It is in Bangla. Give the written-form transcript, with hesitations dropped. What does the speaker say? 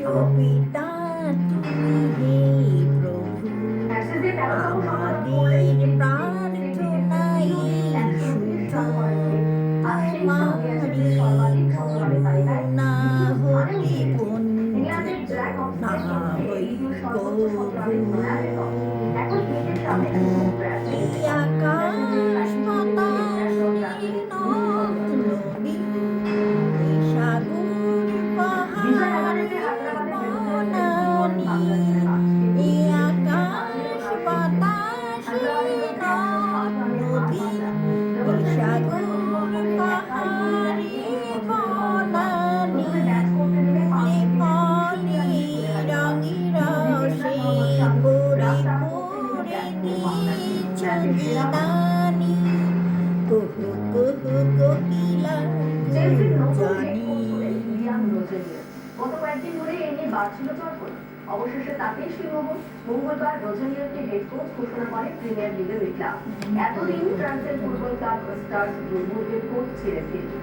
সবিতা তুমি হে প্রভু, আমাদের প্রার্থনাই শুধু তোমারি করুণা হতে বঞ্চিত না হই কভু। এই আকাশ পাতাল নদ নদী, এই সাগর পাহাড় বনানী, এই আকাশ বাতাস নদ নদী, এই সাগর পাহাড় বনানী, ফলে ফলে রঙে রসে ভরে ভরে নিজ নিদানি, কুহু কুহু কোকিলা জানি। গত কয়েকদিন ধরে এ নিয়ে বাড়ছিল চর্চা। অবশেষে তাতেই শ্রীমোহন মঙ্গলবার রোজানিয়াকে হেড কোচ ঘোষণা করে প্রিমিয়ার লিগের এই ক্লাব। এতদিন ফ্রান্সের ফুটবল ক্লাব স্টার্স দুর্বলের কোচ ছিলেন তিনি।